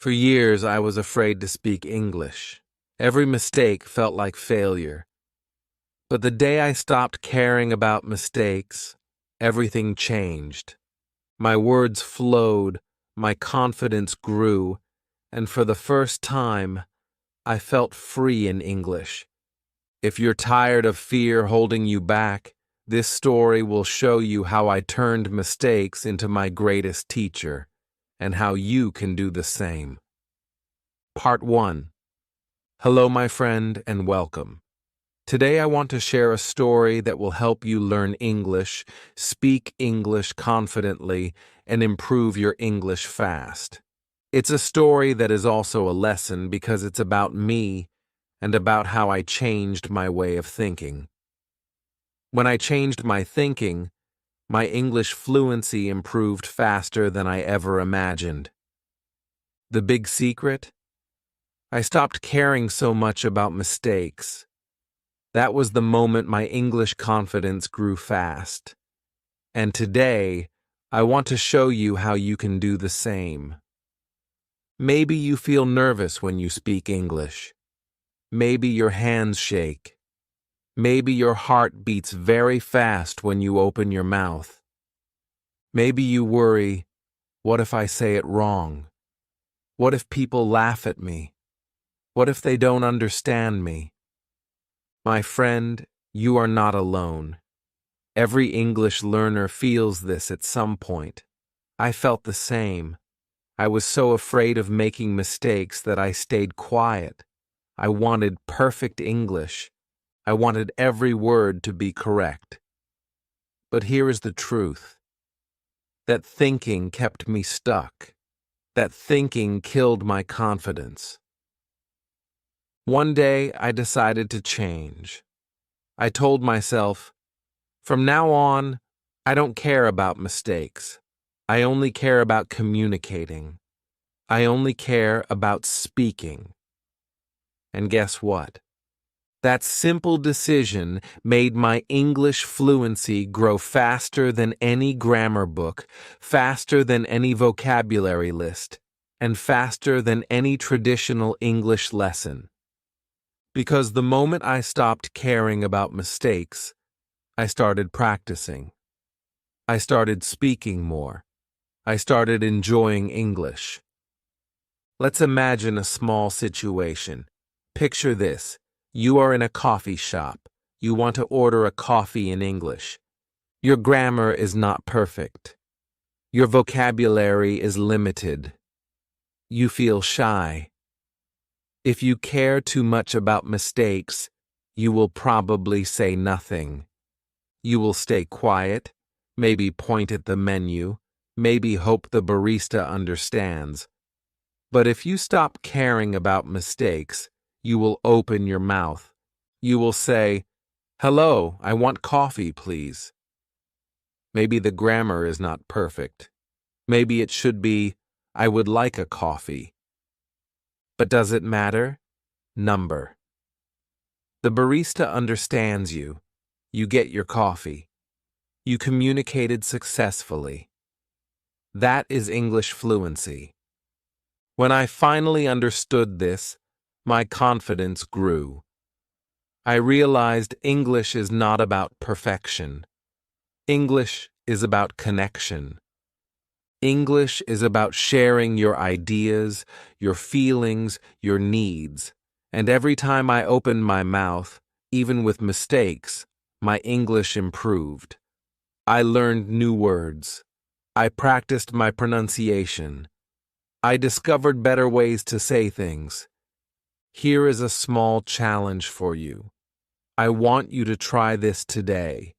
For years, I was afraid to speak English. Every mistake felt like failure. But the day I stopped caring about mistakes, everything changed. My words flowed, my confidence grew, and for the first time, I felt free in English. If you're tired of fear holding you back, this story will show you how I turned mistakes into my greatest teacher, and how you can do the same. Part 1. Hello, my friend, and welcome. Today I want to share a story that will help you learn English, speak English confidently, and improve your English fast. It's a story that is also a lesson because it's about me and about how I changed my way of thinking. When I changed my thinking, my English fluency improved faster than I ever imagined. The big secret? I stopped caring so much about mistakes. That was the moment my English confidence grew fast. And today, I want to show you how you can do the same. Maybe you feel nervous when you speak English. Maybe your hands shake. Maybe your heart beats very fast when you open your mouth. Maybe you worry, what if I say it wrong? What if people laugh at me? What if they don't understand me? My friend, you are not alone. Every English learner feels this at some point. I felt the same. I was so afraid of making mistakes that I stayed quiet. I wanted perfect English. I wanted every word to be correct. But here is the truth. That thinking kept me stuck. That thinking killed my confidence. One day, I decided to change. I told myself, from now on, I don't care about mistakes. I only care about communicating. I only care about speaking. And guess what? That simple decision made my English fluency grow faster than any grammar book, faster than any vocabulary list, and faster than any traditional English lesson. Because the moment I stopped caring about mistakes, I started practicing. I started speaking more. I started enjoying English. Let's imagine a small situation. Picture this. You are in a coffee shop. You want to order a coffee in English. Your grammar is not perfect. Your vocabulary is limited. You feel shy. If you care too much about mistakes, you will probably say nothing. You will stay quiet, maybe point at the menu, maybe hope the barista understands. But if you stop caring about mistakes, you will open your mouth. You will say, "Hello, I want coffee, please." Maybe the grammar is not perfect. Maybe it should be, "I would like a coffee." But does it matter? Number. The barista understands you. You get your coffee. You communicated successfully. That is English fluency. When I finally understood this, my confidence grew. I realized English is not about perfection. English is about connection. English is about sharing your ideas, your feelings, your needs. And every time I opened my mouth, even with mistakes, my English improved. I learned new words. I practiced my pronunciation. I discovered better ways to say things. Here is a small challenge for you. I want you to try this today.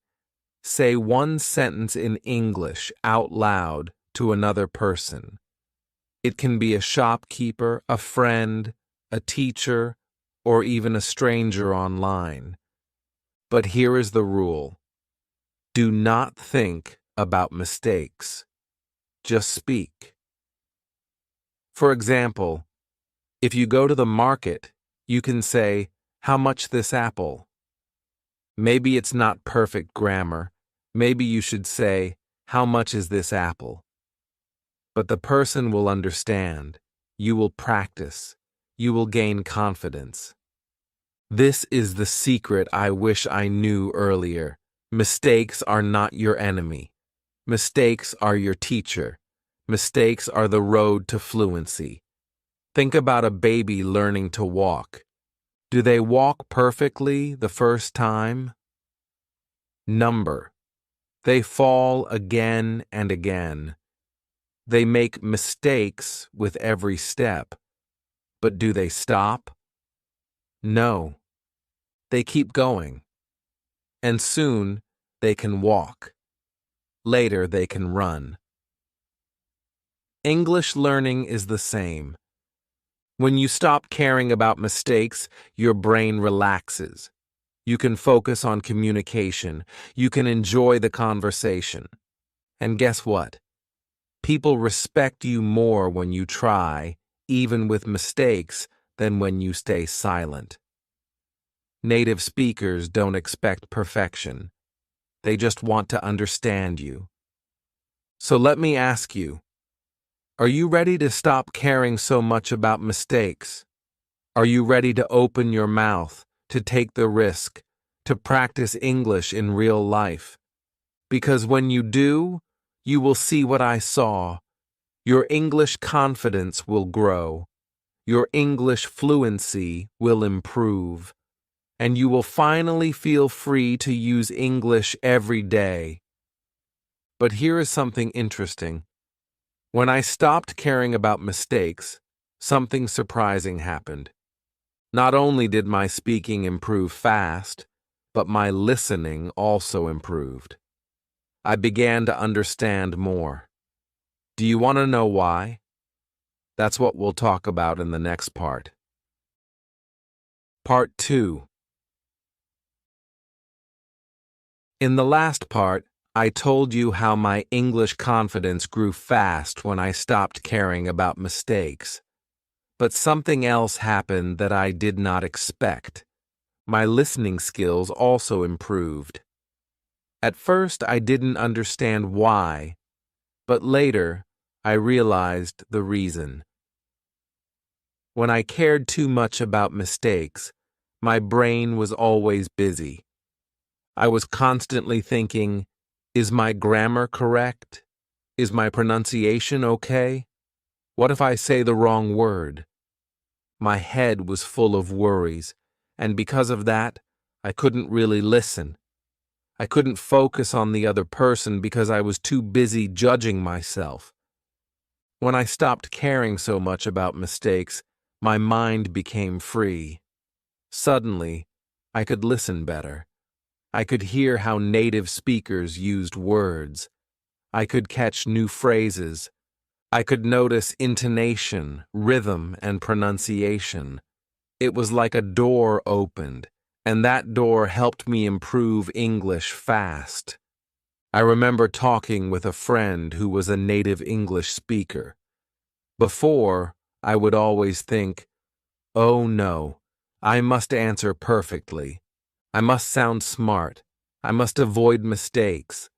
Say one sentence in English out loud to another person. It can be a shopkeeper, a friend, a teacher, or even a stranger online. But here is the rule. Do not think about mistakes. Just speak. For example, if you go to the market, you can say, "How much this apple?" Maybe it's not perfect grammar. Maybe you should say, "How much is this apple?" But the person will understand. You will practice. You will gain confidence. This is the secret I wish I knew earlier. Mistakes are not your enemy. Mistakes are your teacher. Mistakes are the road to fluency. Think about a baby learning to walk. Do they walk perfectly the first time? Number. They fall again and again. They make mistakes with every step. But do they stop? No. They keep going. And soon they can walk. Later they can run. English learning is the same. When you stop caring about mistakes, your brain relaxes. You can focus on communication. You can enjoy the conversation. And guess what? People respect you more when you try, even with mistakes, than when you stay silent. Native speakers don't expect perfection. They just want to understand you. So let me ask you, are you ready to stop caring so much about mistakes? Are you ready to open your mouth, to take the risk, to practice English in real life? Because when you do, you will see what I saw. Your English confidence will grow. Your English fluency will improve. And you will finally feel free to use English every day. But here is something interesting. When I stopped caring about mistakes, something surprising happened. Not only did my speaking improve fast, but my listening also improved. I began to understand more. Do you want to know why? That's what we'll talk about in the next part. Part 2. In the last part, I told you how my English confidence grew fast when I stopped caring about mistakes. But something else happened that I did not expect. My listening skills also improved. At first, I didn't understand why, but later, I realized the reason. When I cared too much about mistakes, my brain was always busy. I was constantly thinking, is my grammar correct? Is my pronunciation okay? What if I say the wrong word? My head was full of worries, and because of that, I couldn't really listen. I couldn't focus on the other person because I was too busy judging myself. When I stopped caring so much about mistakes, my mind became free. Suddenly, I could listen better. I could hear how native speakers used words. I could catch new phrases. I could notice intonation, rhythm, and pronunciation. It was like a door opened, and that door helped me improve English fast. I remember talking with a friend who was a native English speaker. Before, I would always think, oh no, I must answer perfectly. I must sound smart. I must avoid mistakes.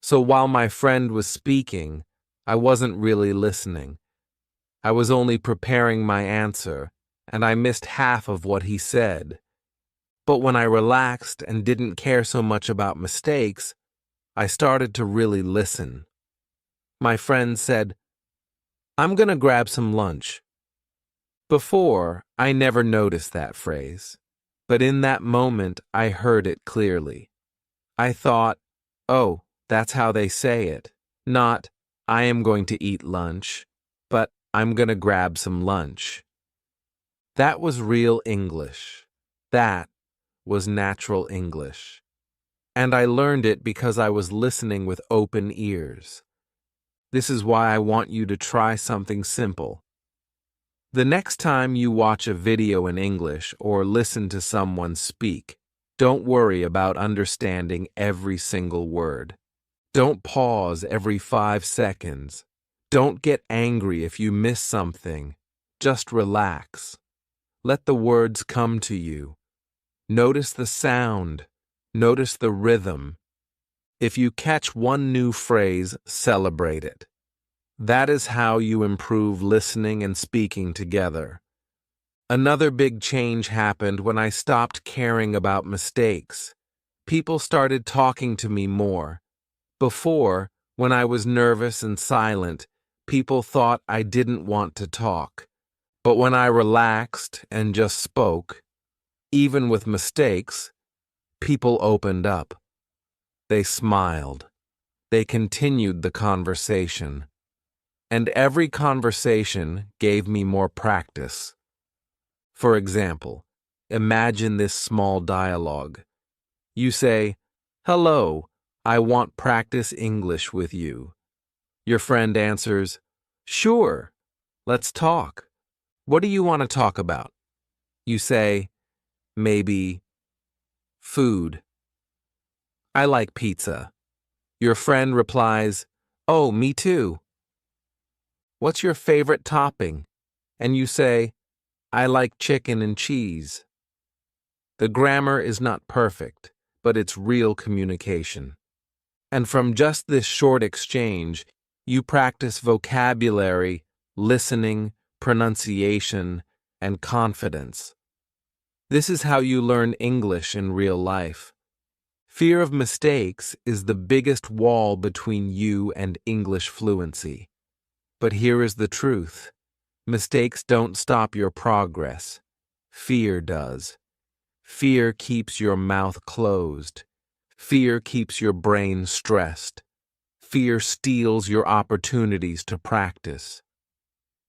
So while my friend was speaking, I wasn't really listening. I was only preparing my answer, and I missed half of what he said. But when I relaxed and didn't care so much about mistakes, I started to really listen. My friend said, I'm gonna grab some lunch. Before, I never noticed that phrase, but in that moment, I heard it clearly. I thought, oh, that's how they say it. Not, I am going to eat lunch, but I'm gonna grab some lunch. That was real English. That was natural English. And I learned it because I was listening with open ears. This is why I want you to try something simple. The next time you watch a video in English or listen to someone speak, don't worry about understanding every single word. Don't pause every 5 seconds. Don't get angry if you miss something. Just relax. Let the words come to you. Notice the sound. Notice the rhythm. If you catch one new phrase, celebrate it. That is how you improve listening and speaking together. Another big change happened when I stopped caring about mistakes. People started talking to me more. Before, when I was nervous and silent, people thought I didn't want to talk. But when I relaxed and just spoke, even with mistakes, people opened up. They smiled. They continued the conversation. And every conversation gave me more practice. For example, imagine this small dialogue. You say, "Hello, I want practice English with you." Your friend answers, "Sure, let's talk. What do you want to talk about?" You say, maybe, "Food. I like pizza." Your friend replies, "Oh, me too." "What's your favorite topping?" And you say, "I like chicken and cheese." The grammar is not perfect, but it's real communication. And from just this short exchange, you practice vocabulary, listening, pronunciation, and confidence. This is how you learn English in real life. Fear of mistakes is the biggest wall between you and English fluency. But here is the truth. Mistakes don't stop your progress. Fear does. Fear keeps your mouth closed. Fear keeps your brain stressed. Fear steals your opportunities to practice.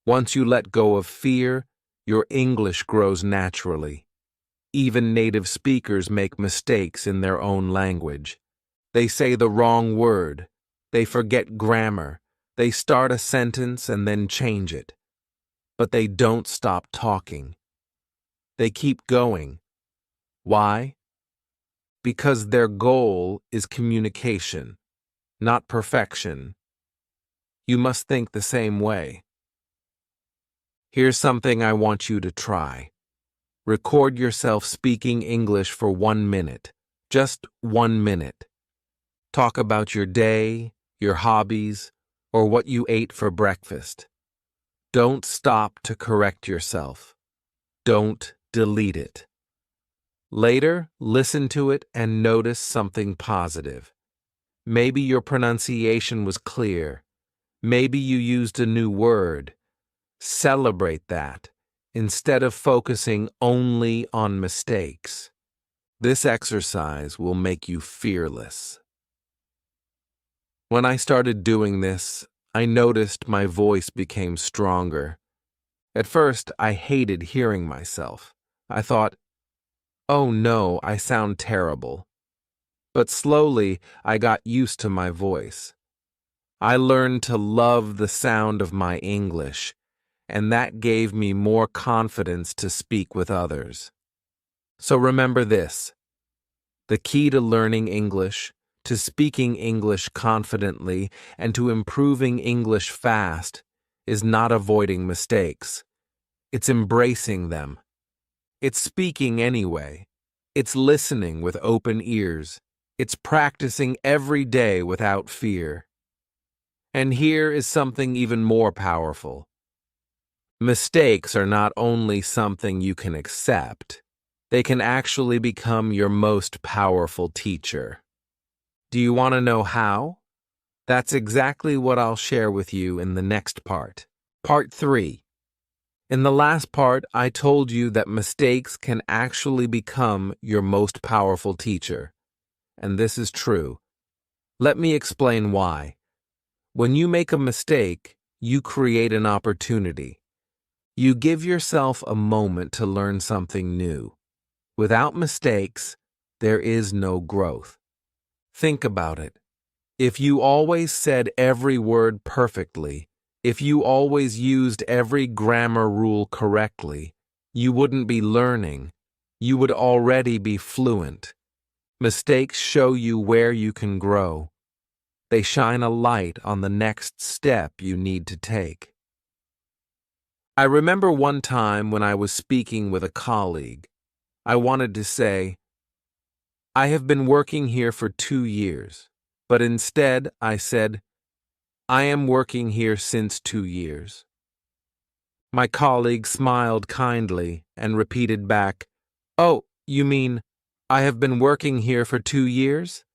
Once you let go of fear, your English grows naturally. Even native speakers make mistakes in their own language. They say the wrong word. They forget grammar. They start a sentence and then change it. But they don't stop talking. They keep going. Why? Because their goal is communication, not perfection. You must think the same way. Here's something I want you to try. Record yourself speaking English for 1 minute. Just 1 minute. Talk about your day, your hobbies, or what you ate for breakfast. Don't stop to correct yourself. Don't delete it. Later, listen to it and notice something positive. Maybe your pronunciation was clear. Maybe you used a new word. Celebrate that, instead of focusing only on mistakes. This exercise will make you fearless. When I started doing this, I noticed my voice became stronger. At first, I hated hearing myself. I thought, "Oh no, I sound terrible." But slowly, I got used to my voice. I learned to love the sound of my English, and that gave me more confidence to speak with others. So remember this: the key to learning English, to speaking English confidently, and to improving English fast is not avoiding mistakes. It's embracing them. It's speaking anyway. It's listening with open ears. It's practicing every day without fear. And here is something even more powerful. Mistakes are not only something you can accept, they can actually become your most powerful teacher. Do you want to know how? That's exactly what I'll share with you in the next part. Part 3. In the last part, I told you that mistakes can actually become your most powerful teacher. And this is true. Let me explain why. When you make a mistake, you create an opportunity. You give yourself a moment to learn something new. Without mistakes, there is no growth. Think about it. If you always said every word perfectly, if you always used every grammar rule correctly, you wouldn't be learning. You would already be fluent. Mistakes show you where you can grow. They shine a light on the next step you need to take. I remember one time when I was speaking with a colleague. I wanted to say, "I have been working here for 2 years," but instead I said, I am working here since 2 years. My colleague smiled kindly and repeated back, Oh, you mean I have been working here for 2 years?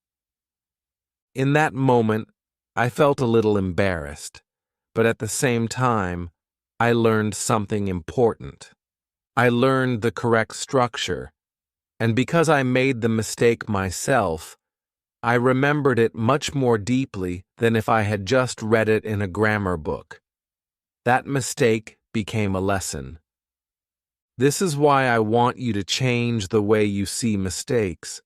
In that moment, I felt a little embarrassed, but at the same time, I learned something important. I learned the correct structure, and because I made the mistake myself, I remembered it much more deeply than if I had just read it in a grammar book. That mistake became a lesson. This is why I want you to change the way you see mistakes.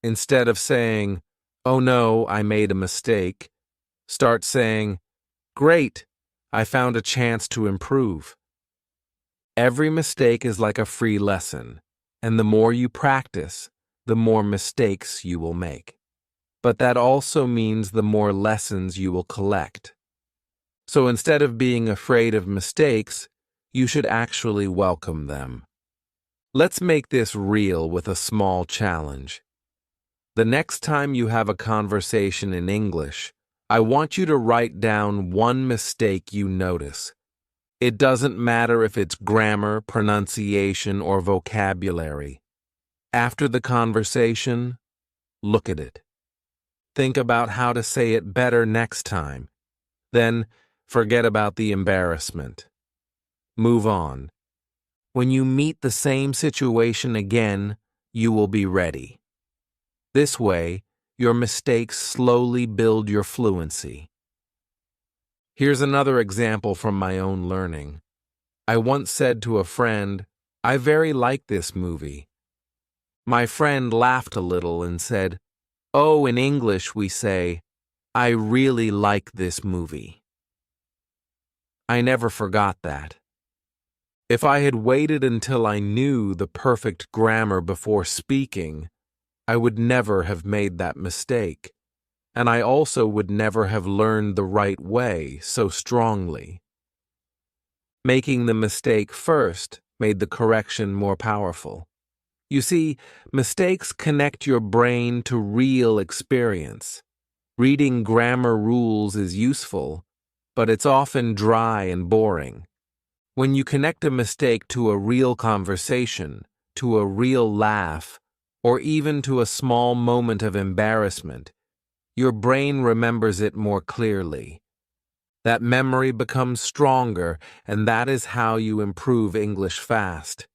Instead of saying, "Oh no, I made a mistake," start saying, "Great, I found a chance to improve." Every mistake is like a free lesson, and the more you practice, the more mistakes you will make. But that also means the more lessons you will collect. So instead of being afraid of mistakes, you should actually welcome them. Let's make this real with a small challenge. The next time you have a conversation in English, I want you to write down one mistake you notice. It doesn't matter if it's grammar, pronunciation, or vocabulary. After the conversation, look at it. Think about how to say it better next time. Then, forget about the embarrassment. Move on. When you meet the same situation again, you will be ready. This way, your mistakes slowly build your fluency. Here's another example from my own learning. I once said to a friend, "I very like this movie." My friend laughed a little and said, "Oh, in English we say, I really like this movie." I never forgot that. If I had waited until I knew the perfect grammar before speaking, I would never have made that mistake, and I also would never have learned the right way so strongly. Making the mistake first made the correction more powerful. You see, mistakes connect your brain to real experience. Reading grammar rules is useful, but it's often dry and boring. When you connect a mistake to a real conversation, to a real laugh, or even to a small moment of embarrassment, your brain remembers it more clearly. That memory becomes stronger, and that is how you improve English fast.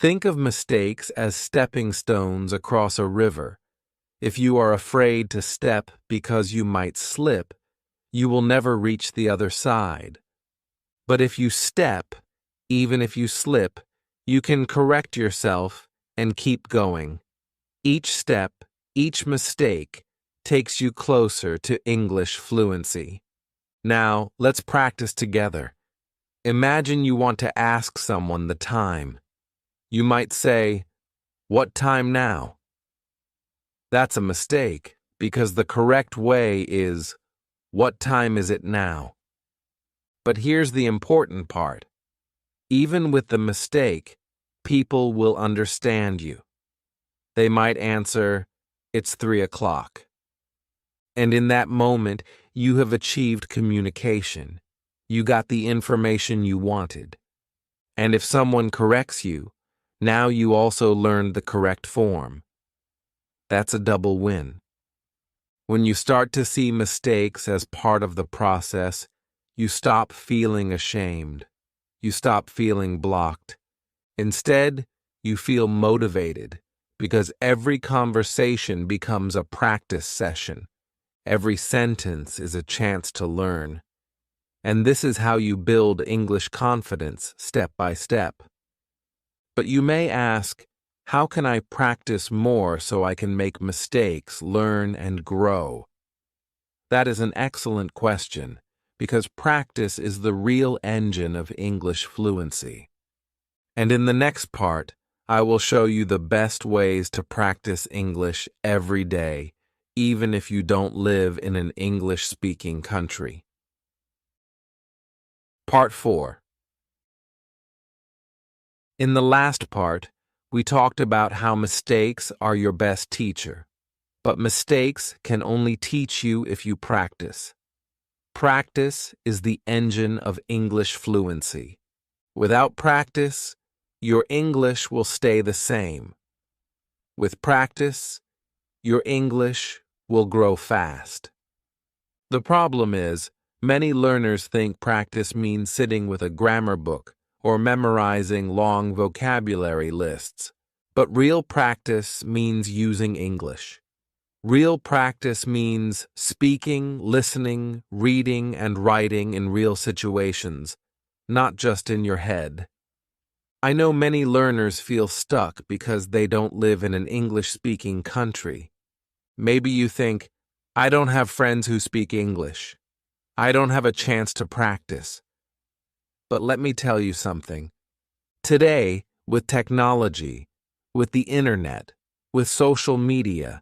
Think of mistakes as stepping stones across a river. If you are afraid to step because you might slip, you will never reach the other side. But if you step, even if you slip, you can correct yourself and keep going. Each step, each mistake, takes you closer to English fluency. Now, let's practice together. Imagine you want to ask someone the time. You might say, "What time now?" That's a mistake, because the correct way is, "What time is it now?" But here's the important part. Even with the mistake, people will understand you. They might answer, "It's 3 o'clock." And in that moment, you have achieved communication. You got the information you wanted. And if someone corrects you, now you also learned the correct form. That's a double win. When you start to see mistakes as part of the process, you stop feeling ashamed. You stop feeling blocked. Instead, you feel motivated because every conversation becomes a practice session. Every sentence is a chance to learn. And this is how you build English confidence step by step. But you may ask, how can I practice more so I can make mistakes, learn, and grow? That is an excellent question, because practice is the real engine of English fluency. And in the next part, I will show you the best ways to practice English every day, even if you don't live in an English-speaking country. Part 4. In the last part, we talked about how mistakes are your best teacher. But mistakes can only teach you if you practice. Practice is the engine of English fluency. Without practice, your English will stay the same. With practice, your English will grow fast. The problem is, many learners think practice means sitting with a grammar book or memorizing long vocabulary lists. But real practice means using English. Real practice means speaking, listening, reading, and writing in real situations, not just in your head. I know many learners feel stuck because they don't live in an English-speaking country. Maybe you think, I don't have friends who speak English. I don't have a chance to practice. But let me tell you something. Today, with technology, with the internet, with social media,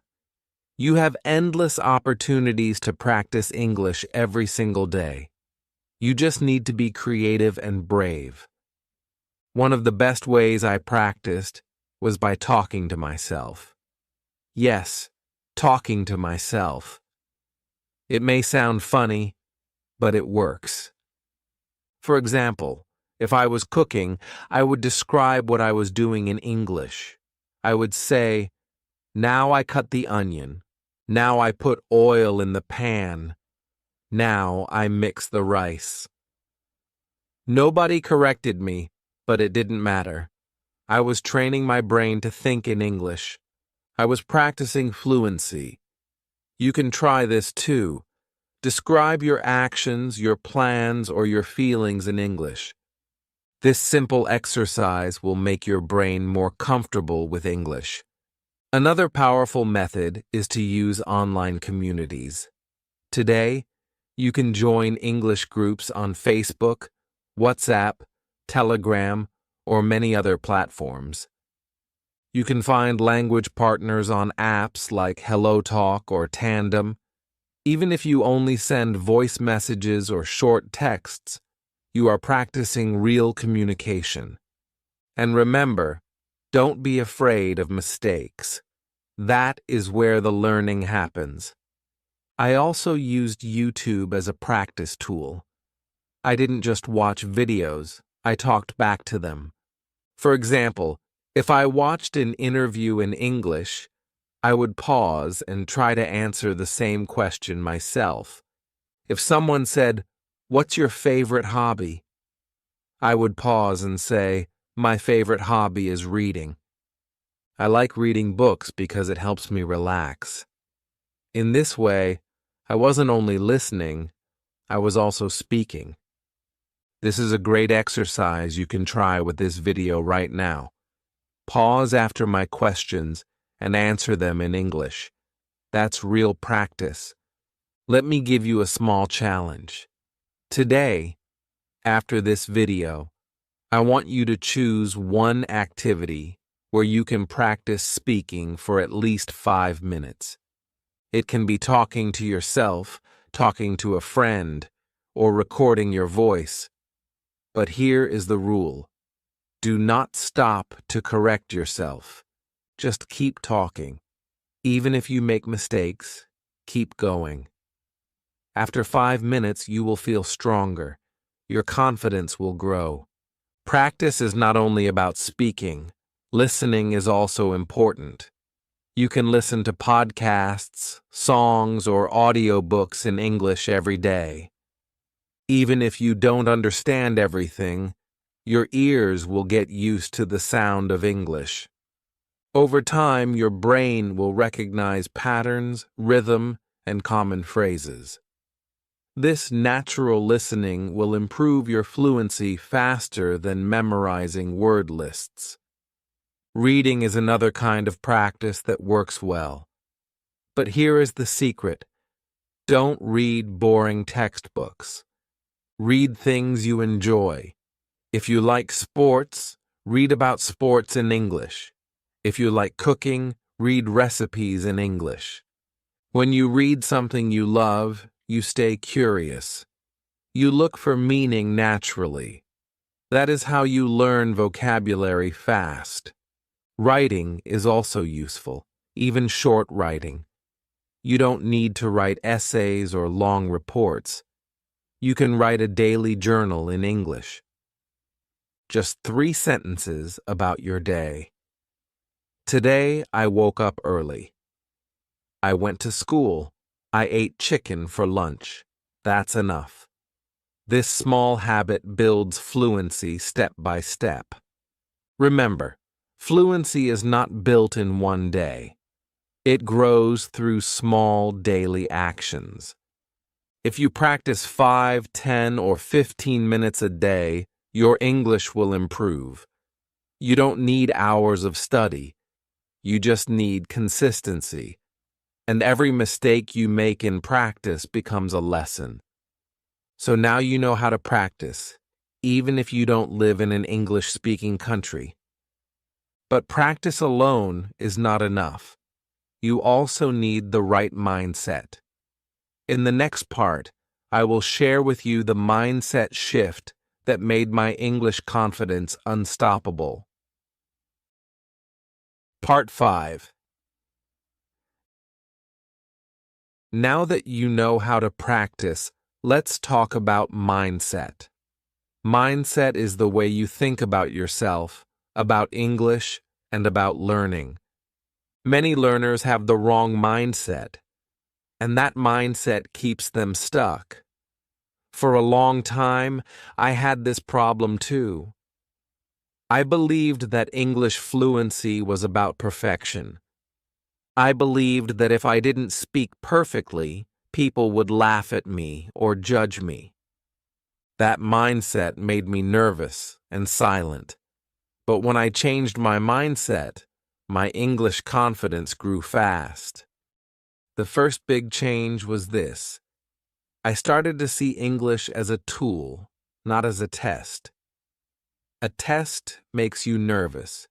you have endless opportunities to practice English every single day. You just need to be creative and brave. One of the best ways I practiced was by talking to myself. Yes, talking to myself. It may sound funny, but it works. For example, if I was cooking, I would describe what I was doing in English. I would say, now I cut the onion. Now I put oil in the pan. Now I mix the rice. Nobody corrected me, but it didn't matter. I was training my brain to think in English. I was practicing fluency. You can try this too. Describe your actions, your plans, or your feelings in English. This simple exercise will make your brain more comfortable with English. Another powerful method is to use online communities. Today, you can join English groups on Facebook, WhatsApp, Telegram, or many other platforms. You can find language partners on apps like HelloTalk or Tandem. Even if you only send voice messages or short texts, you are practicing real communication. And remember, don't be afraid of mistakes. That is where the learning happens. I also used YouTube as a practice tool. I didn't just watch videos, I talked back to them. For example, if I watched an interview in English, I would pause and try to answer the same question myself. If someone said, "What's your favorite hobby?" I would pause and say, "My favorite hobby is reading." I like reading books because it helps me relax. In this way, I wasn't only listening, I was also speaking. This is a great exercise you can try with this video right now. Pause after my questions and answer them in English. That's real practice. Let me give you a small challenge. Today, after this video, I want you to choose one activity where you can practice speaking for at least 5 minutes. It can be talking to yourself, talking to a friend, or recording your voice. But here is the rule. Do not stop to correct yourself. Just keep talking. Even if you make mistakes, keep going. After 5 minutes, you will feel stronger. Your confidence will grow. Practice is not only about speaking. Listening is also important. You can listen to podcasts, songs, or audiobooks in English every day. Even if you don't understand everything, your ears will get used to the sound of English. Over time, your brain will recognize patterns, rhythm, and common phrases. This natural listening will improve your fluency faster than memorizing word lists. Reading is another kind of practice that works well. But here is the secret. Don't read boring textbooks. Read things you enjoy. If you like sports, read about sports in English. If you like cooking, read recipes in English. When you read something you love, you stay curious. You look for meaning naturally. That is how you learn vocabulary fast. Writing is also useful, even short writing. You don't need to write essays or long reports. You can write a daily journal in English. Just 3 sentences about your day. Today, I woke up early. I went to school. I ate chicken for lunch. That's enough. This small habit builds fluency step by step. Remember, fluency is not built in one day. It grows through small daily actions. If you practice 5, 10, or 15 minutes a day, your English will improve. You don't need hours of study. You just need consistency. And every mistake you make in practice becomes a lesson. So now you know how to practice, even if you don't live in an English-speaking country. But practice alone is not enough. You also need the right mindset. In the next part, I will share with you the mindset shift that made my English confidence unstoppable. Part 5. Now that you know how to practice, let's talk about mindset. Mindset is the way you think about yourself, about English, and about learning. Many learners have the wrong mindset, and that mindset keeps them stuck. For a long time, I had this problem too. I believed that English fluency was about perfection. I believed that if I didn't speak perfectly, people would laugh at me or judge me. That mindset made me nervous and silent. But when I changed my mindset, my English confidence grew fast. The first big change was this. I started to see English as a tool, not as a test. A test makes you nervous.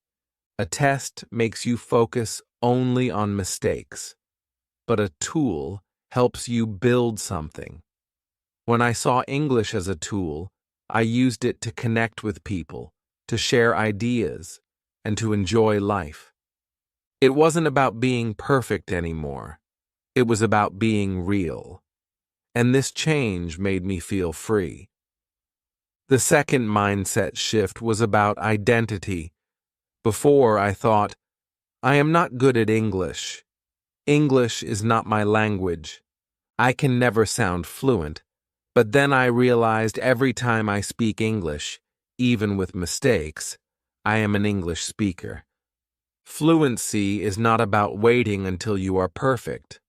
A test makes you focus only on mistakes. But a tool helps you build something. When I saw English as a tool, I used it to connect with people, to share ideas, and to enjoy life. It wasn't about being perfect anymore. It was about being real. And this change made me feel free. The second mindset shift was about identity. Before, I thought, I am not good at English. English is not my language. I can never sound fluent. But then I realized every time I speak English, even with mistakes, I am an English speaker. Fluency is not about waiting until you are perfect.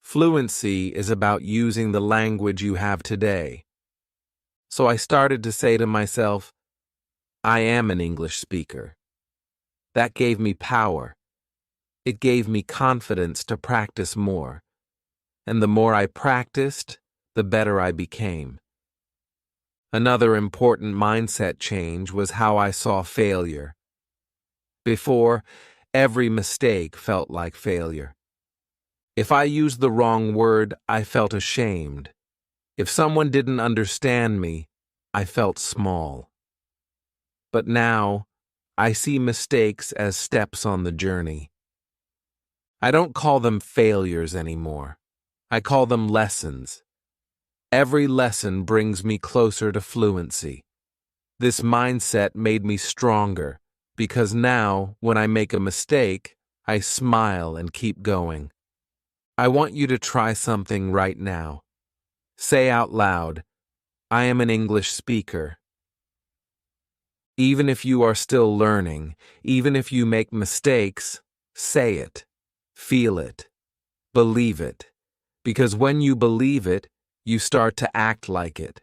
Fluency is about using the language you have today. So I started to say to myself, I am an English speaker. That gave me power. It gave me confidence to practice more. And the more I practiced, the better I became. Another important mindset change was how I saw failure. Before, every mistake felt like failure. If I used the wrong word, I felt ashamed. If someone didn't understand me, I felt small. But now, I see mistakes as steps on the journey. I don't call them failures anymore. I call them lessons. Every lesson brings me closer to fluency. This mindset made me stronger, because now, when I make a mistake, I smile and keep going. I want you to try something right now. Say out loud, I am an English speaker. Even if you are still learning, even if you make mistakes, say it, feel it, believe it. Because when you believe it, you start to act like it.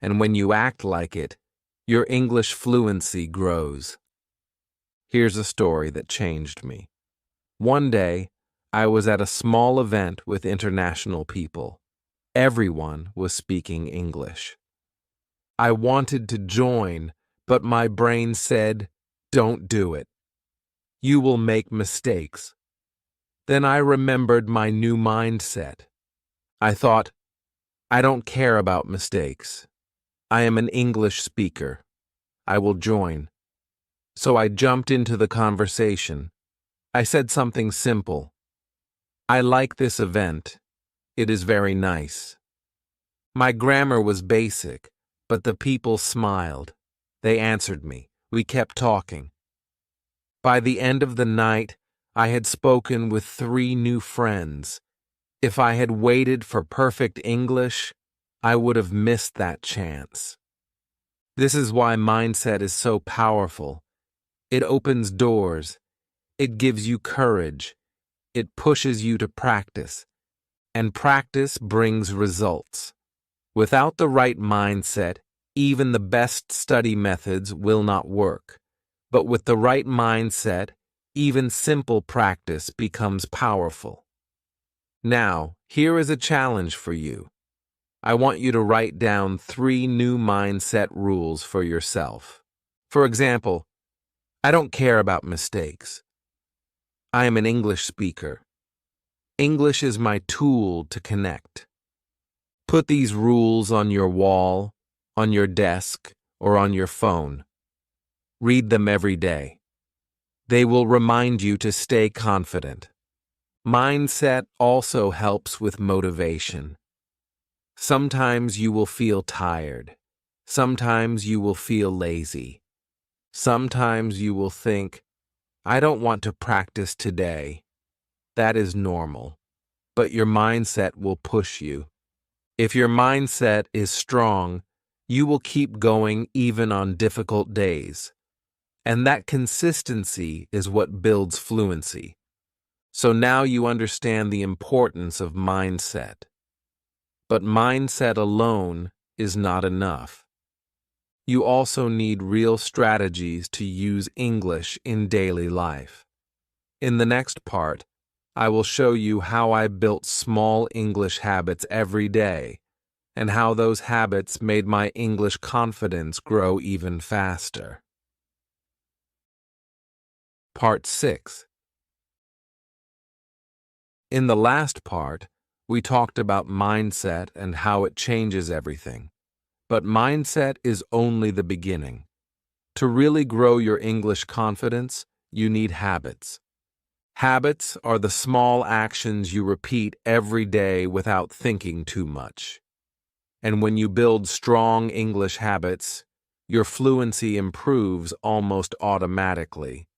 And when you act like it, your English fluency grows. Here's a story that changed me. One day, I was at a small event with international people. Everyone was speaking English. I wanted to join, but my brain said, don't do it. You will make mistakes. Then I remembered my new mindset. I thought, I don't care about mistakes. I am an English speaker. I will join. So I jumped into the conversation. I said something simple. I like this event. It is very nice. My grammar was basic, but the people smiled. They answered me. We kept talking. By the end of the night, I had spoken with 3 new friends. If I had waited for perfect English, I would have missed that chance. This is why mindset is so powerful. It opens doors. It gives you courage. It pushes you to practice. And practice brings results. Without the right mindset, even the best study methods will not work. But with the right mindset, even simple practice becomes powerful. Now, here is a challenge for you. I want you to write down 3 new mindset rules for yourself. For example, I don't care about mistakes. I am an English speaker. English is my tool to connect. Put these rules on your wall, on your desk, or on your phone. Read them every day. They will remind you to stay confident. Mindset also helps with motivation. Sometimes you will feel tired. Sometimes you will feel lazy. Sometimes you will think, I don't want to practice today. That is normal. But your mindset will push you. If your mindset is strong, you will keep going even on difficult days. And that consistency is what builds fluency. So now you understand the importance of mindset. But mindset alone is not enough. You also need real strategies to use English in daily life. In the next part, I will show you how I built small English habits every day, and how those habits made my English confidence grow even faster. Part 6. In the last part, we talked about mindset and how it changes everything. But mindset is only the beginning. To really grow your English confidence, you need habits. Habits are the small actions you repeat every day without thinking too much. And when you build strong English habits, your fluency improves almost automatically.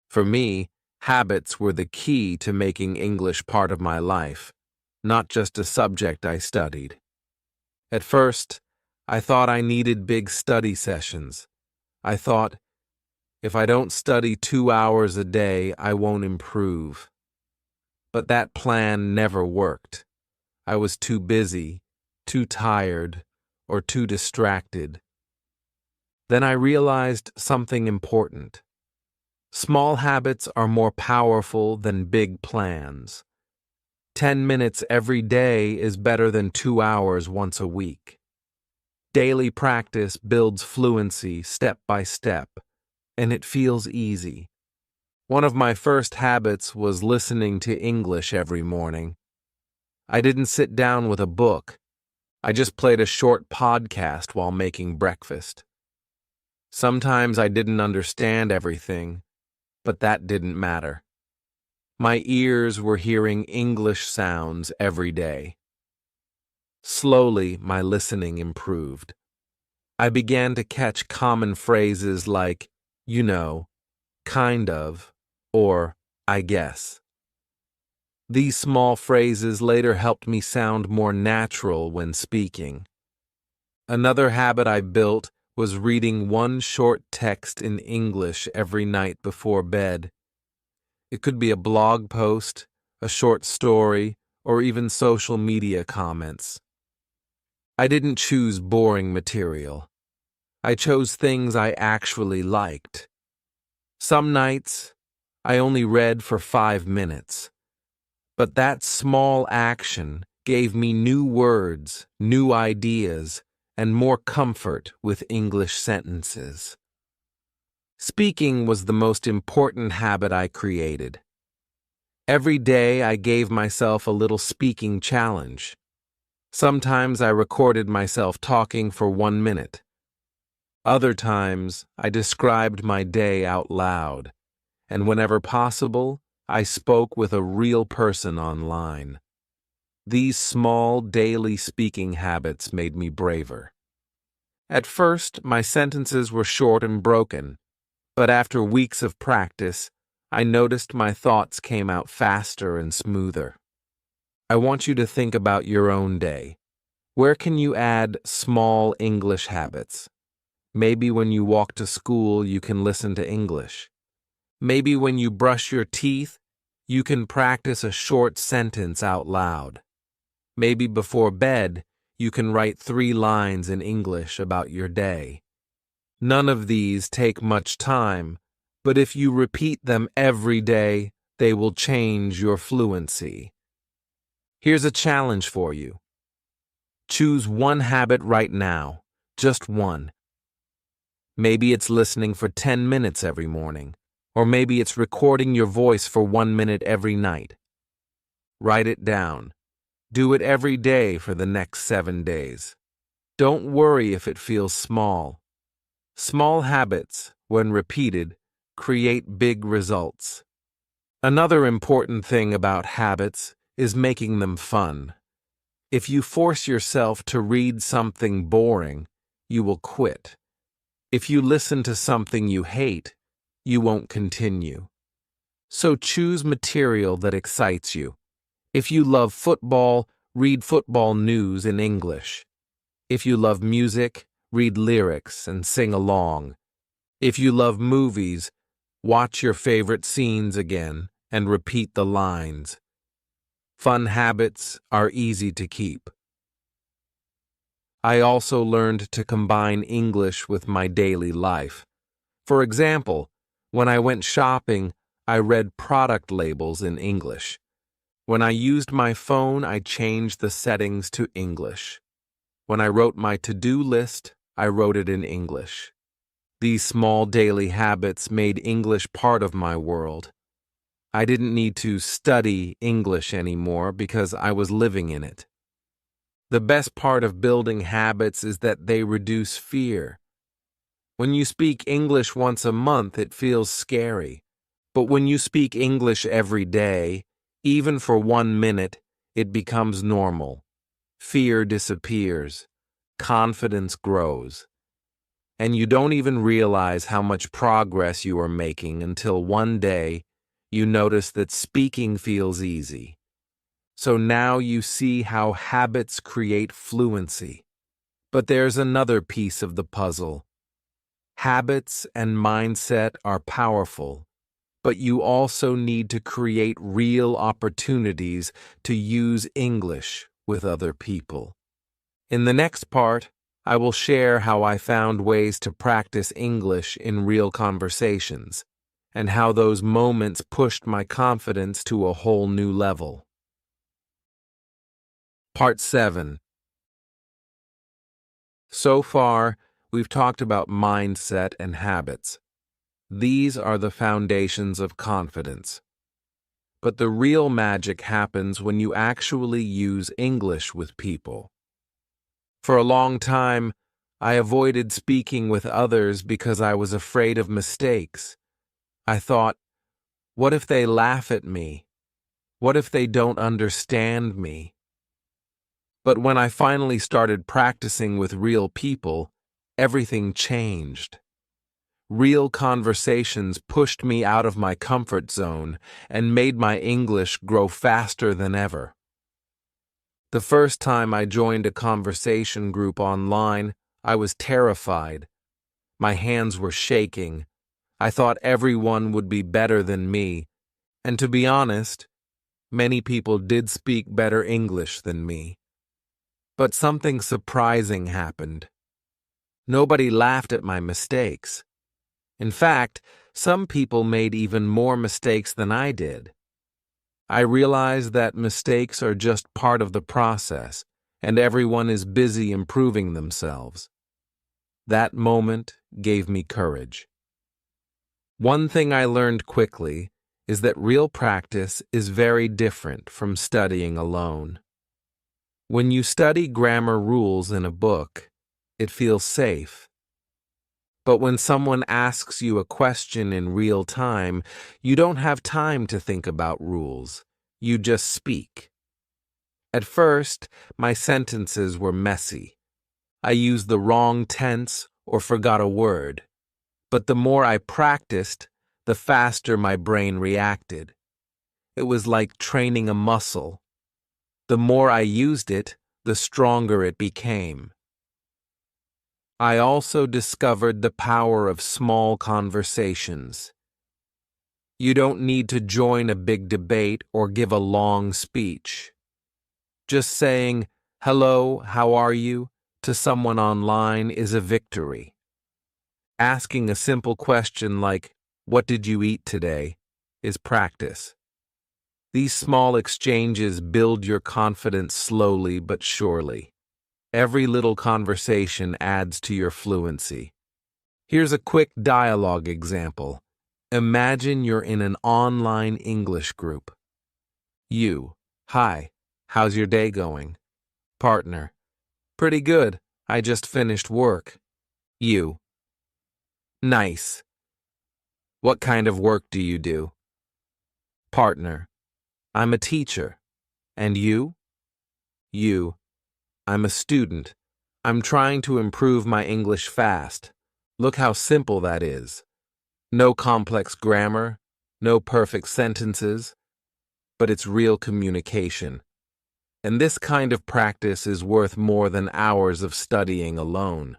For me, habits were the key to making English part of my life, not just a subject I studied. At first, I thought I needed big study sessions. I thought, if I don't study 2 hours a day, I won't improve. But that plan never worked. I was too busy, too tired, or too distracted. Then I realized something important. Small habits are more powerful than big plans. 10 minutes every day is better than 2 hours once a week. Daily practice builds fluency step by step, and it feels easy. One of my first habits was listening to English every morning. I didn't sit down with a book. I just played a short podcast while making breakfast. Sometimes I didn't understand everything, but that didn't matter. My ears were hearing English sounds every day. Slowly, my listening improved. I began to catch common phrases like, you know, kind of, or I guess. These small phrases later helped me sound more natural when speaking. Another habit I built was reading one short text in English every night before bed. It could be a blog post, a short story, or even social media comments. I didn't choose boring material. I chose things I actually liked. Some nights, I only read for 5 minutes. But that small action gave me new words, new ideas, and more comfort with English sentences. Speaking was the most important habit I created. Every day I gave myself a little speaking challenge. Sometimes I recorded myself talking for 1 minute. Other times I described my day out loud, and whenever possible, I spoke with a real person online. These small daily speaking habits made me braver. At first, my sentences were short and broken, but after weeks of practice, I noticed my thoughts came out faster and smoother. I want you to think about your own day. Where can you add small English habits? Maybe when you walk to school, you can listen to English. Maybe when you brush your teeth, you can practice a short sentence out loud. Maybe before bed, you can write 3 lines in English about your day. None of these take much time, but if you repeat them every day, they will change your fluency. Here's a challenge for you. Choose one habit right now, just one. Maybe it's listening for 10 minutes every morning, or maybe it's recording your voice for 1 minute every night. Write it down. Do it every day for the next 7 days. Don't worry if it feels small. Small habits, when repeated, create big results. Another important thing about habits is making them fun. If you force yourself to read something boring, you will quit. If you listen to something you hate, you won't continue. So choose material that excites you. If you love football, read football news in English. If you love music, read lyrics and sing along. If you love movies, watch your favorite scenes again and repeat the lines. Fun habits are easy to keep. I also learned to combine English with my daily life. For example, when I went shopping, I read product labels in English. When I used my phone, I changed the settings to English. When I wrote my to-do list, I wrote it in English. These small daily habits made English part of my world. I didn't need to study English anymore because I was living in it. The best part of building habits is that they reduce fear. When you speak English once a month, it feels scary. But when you speak English every day, even for 1 minute, it becomes normal. Fear disappears. Confidence grows. And you don't even realize how much progress you are making until one day you notice that speaking feels easy. So now you see how habits create fluency. But there's another piece of the puzzle. Habits and mindset are powerful, but you also need to create real opportunities to use English with other people. In the next part, I will share how I found ways to practice English in real conversations, and how those moments pushed my confidence to a whole new level. Part 7. So far, we've talked about mindset and habits. These are the foundations of confidence. But the real magic happens when you actually use English with people. For a long time, I avoided speaking with others because I was afraid of mistakes. I thought, what if they laugh at me? What if they don't understand me? But when I finally started practicing with real people, everything changed. Real conversations pushed me out of my comfort zone and made my English grow faster than ever. The first time I joined a conversation group online, I was terrified. My hands were shaking. I thought everyone would be better than me, and to be honest, many people did speak better English than me. But something surprising happened. Nobody laughed at my mistakes. In fact, some people made even more mistakes than I did. I realized that mistakes are just part of the process, and everyone is busy improving themselves. That moment gave me courage. One thing I learned quickly is that real practice is very different from studying alone. When you study grammar rules in a book, it feels safe. But when someone asks you a question in real time, you don't have time to think about rules. You just speak. At first, my sentences were messy. I used the wrong tense or forgot a word. But the more I practiced, the faster my brain reacted. It was like training a muscle. The more I used it, the stronger it became. I also discovered the power of small conversations. You don't need to join a big debate or give a long speech. Just saying, "Hello, how are you?" to someone online is a victory. Asking a simple question like, "What did you eat today?" is practice. These small exchanges build your confidence slowly but surely. Every little conversation adds to your fluency. Here's a quick dialogue example. Imagine you're in an online English group. You, "Hi, how's your day going?" Partner, "Pretty good. I just finished work." You, "Nice. What kind of work do you do?" Partner, "I'm a teacher." And you? You, "I'm a student. I'm trying to improve my English fast." Look how simple that is. No complex grammar, no perfect sentences, but it's real communication. And this kind of practice is worth more than hours of studying alone.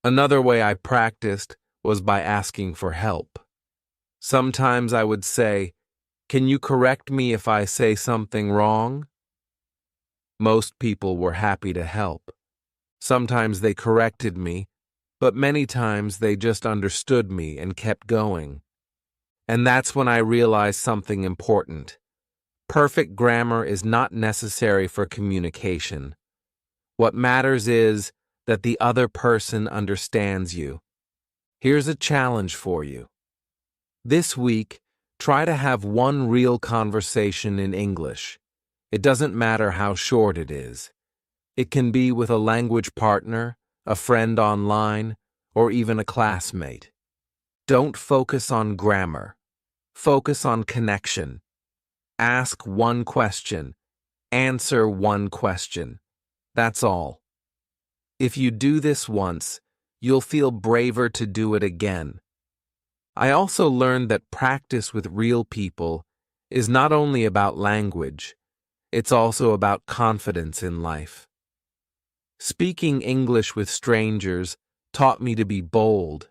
Another way I practiced was by asking for help. Sometimes I would say, "Can you correct me if I say something wrong?" Most people were happy to help. Sometimes they corrected me, but many times they just understood me and kept going. And that's when I realized something important. Perfect grammar is not necessary for communication. What matters is that the other person understands you. Here's a challenge for you. This week, try to have one real conversation in English. It doesn't matter how short it is. It can be with a language partner, a friend online, or even a classmate. Don't focus on grammar. Focus on connection. Ask one question. Answer one question. That's all. If you do this once, you'll feel braver to do it again. I also learned that practice with real people is not only about language, it's also about confidence in life. Speaking English with strangers taught me to be bold.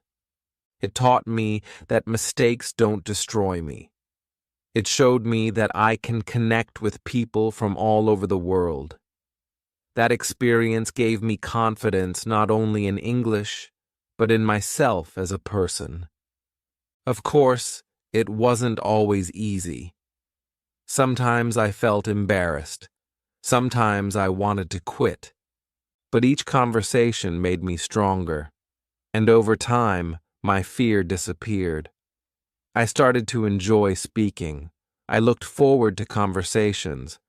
It taught me that mistakes don't destroy me. It showed me that I can connect with people from all over the world. That experience gave me confidence not only in English, but in myself as a person. Of course, it wasn't always easy. Sometimes I felt embarrassed. Sometimes I wanted to quit. But each conversation made me stronger. And over time, my fear disappeared. I started to enjoy speaking. I looked forward to conversations.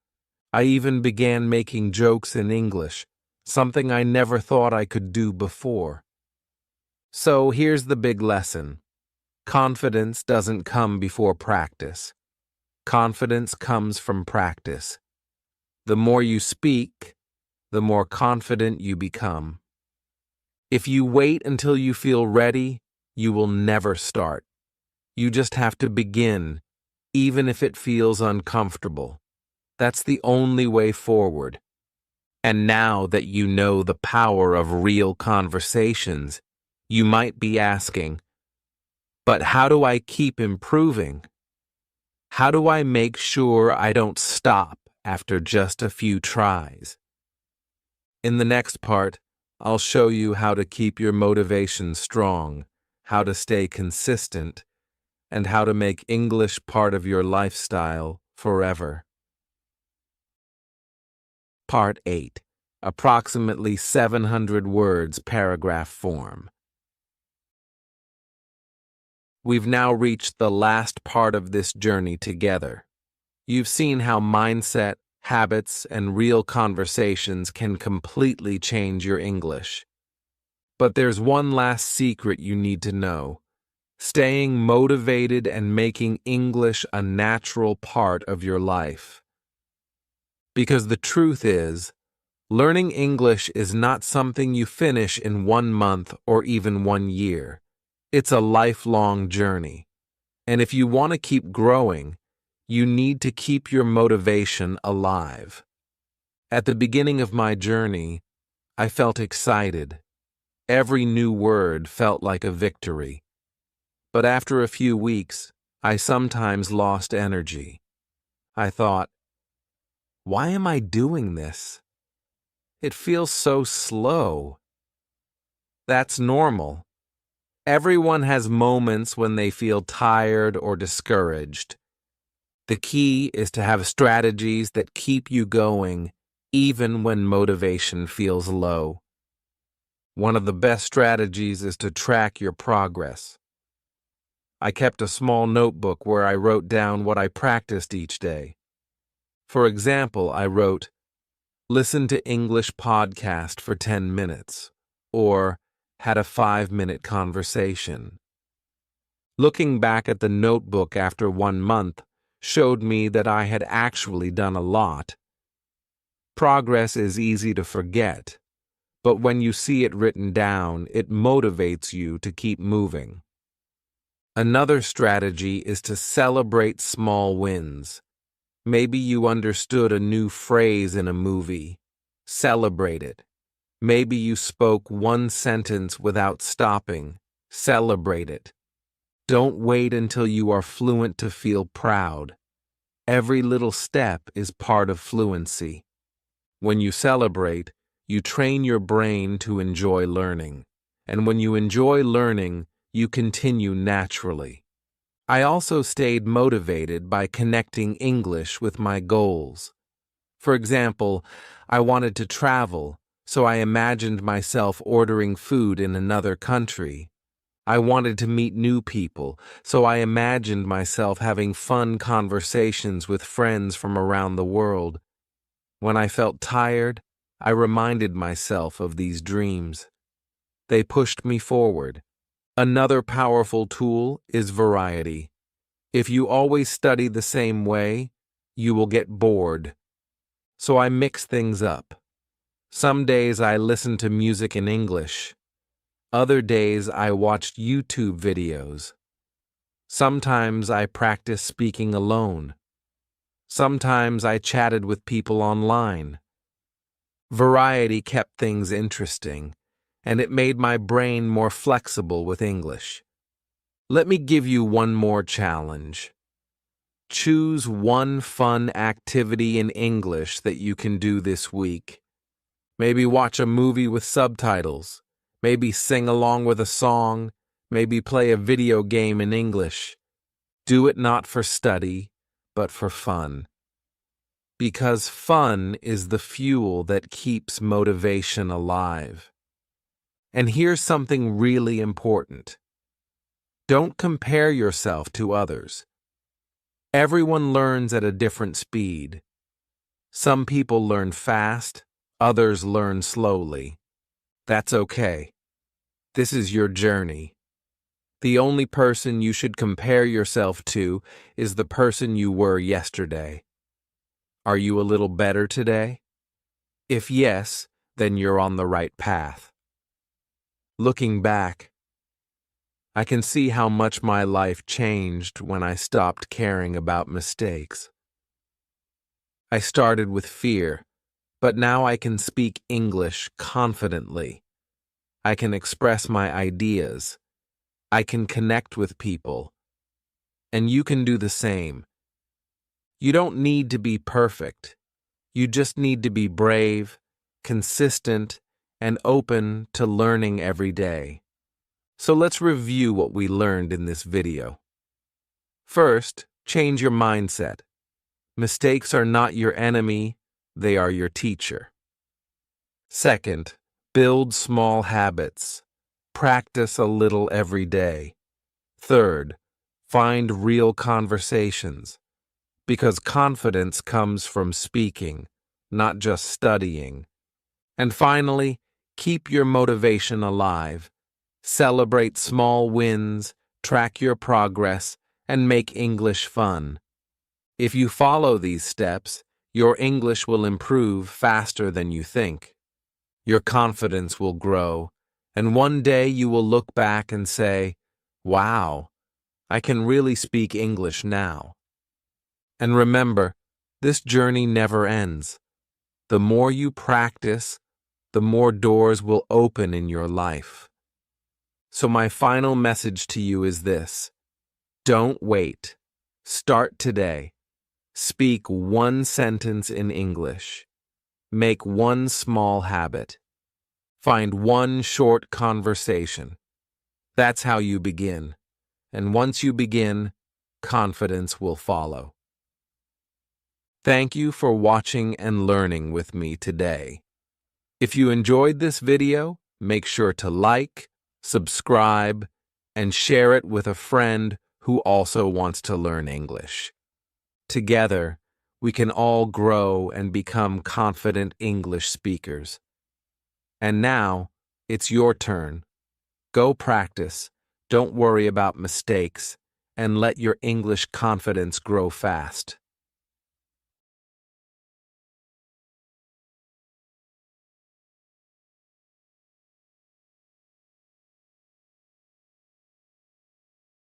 I even began making jokes in English, something I never thought I could do before. So here's the big lesson. Confidence doesn't come before practice. Confidence comes from practice. The more you speak, the more confident you become. If you wait until you feel ready, you will never start. You just have to begin, even if it feels uncomfortable. That's the only way forward. And now that you know the power of real conversations, you might be asking, but how do I keep improving? How do I make sure I don't stop after just a few tries? In the next part, I'll show you how to keep your motivation strong, how to stay consistent, and how to make English part of your lifestyle forever. Part 8. Approximately 700 words paragraph form. We've now reached the last part of this journey together. You've seen how mindset, habits, and real conversations can completely change your English. But there's one last secret you need to know. Staying motivated and making English a natural part of your life. Because the truth is, learning English is not something you finish in 1 month or even 1 year. It's a lifelong journey. And if you want to keep growing, you need to keep your motivation alive. At the beginning of my journey, I felt excited. Every new word felt like a victory. But after a few weeks, I sometimes lost energy. I thought, why am I doing this? It feels so slow. That's normal. Everyone has moments when they feel tired or discouraged. The key is to have strategies that keep you going even when motivation feels low. One of the best strategies is to track your progress. I kept a small notebook where I wrote down what I practiced each day. For example, I wrote, "Listen to English podcast for 10 minutes," or "had a 5-minute conversation." Looking back at the notebook after 1 month showed me that I had actually done a lot. Progress is easy to forget, but when you see it written down, it motivates you to keep moving. Another strategy is to celebrate small wins. Maybe you understood a new phrase in a movie. Celebrate it. Maybe you spoke one sentence without stopping. Celebrate it. Don't wait until you are fluent to feel proud. Every little step is part of fluency. When you celebrate, you train your brain to enjoy learning. And when you enjoy learning, you continue naturally. I also stayed motivated by connecting English with my goals. For example, I wanted to travel, so I imagined myself ordering food in another country. I wanted to meet new people, so I imagined myself having fun conversations with friends from around the world. When I felt tired, I reminded myself of these dreams. They pushed me forward. Another powerful tool is variety. If you always study the same way, you will get bored. So I mix things up. Some days I listen to music in English. Other days I watched YouTube videos. Sometimes I practiced speaking alone. Sometimes I chatted with people online. Variety kept things interesting, and it made my brain more flexible with English. Let me give you one more challenge. Choose one fun activity in English that you can do this week. Maybe watch a movie with subtitles. Maybe sing along with a song. Maybe play a video game in English. Do it not for study, but for fun. Because fun is the fuel that keeps motivation alive. And here's something really important. Don't compare yourself to others. Everyone learns at a different speed. Some people learn fast, others learn slowly. That's okay. This is your journey. The only person you should compare yourself to is the person you were yesterday. Are you a little better today? If yes, then you're on the right path. Looking back, I can see how much my life changed when I stopped caring about mistakes. I started with fear, but now I can speak English confidently. I can express my ideas. I can connect with people. And you can do the same. You don't need to be perfect. You just need to be brave, consistent, and open to learning every day. So let's review what we learned in this video. First, change your mindset. Mistakes are not your enemy, they are your teacher. Second, build small habits. Practice a little every day. Third, find real conversations. Because confidence comes from speaking, not just studying. And finally, keep your motivation alive. Celebrate small wins, track your progress, and make English fun. If you follow these steps, your English will improve faster than you think. Your confidence will grow, and one day you will look back and say, "Wow, I can really speak English now." And remember, this journey never ends. The more you practice, the more doors will open in your life. So my final message to you is this: don't wait. Start today. Speak one sentence in English. Make one small habit. Find one short conversation. That's how you begin. And once you begin, confidence will follow. Thank you for watching and learning with me today. If you enjoyed this video, make sure to like, subscribe, and share it with a friend who also wants to learn English. Together, we can all grow and become confident English speakers. And now, it's your turn. Go practice, don't worry about mistakes, and let your English confidence grow fast.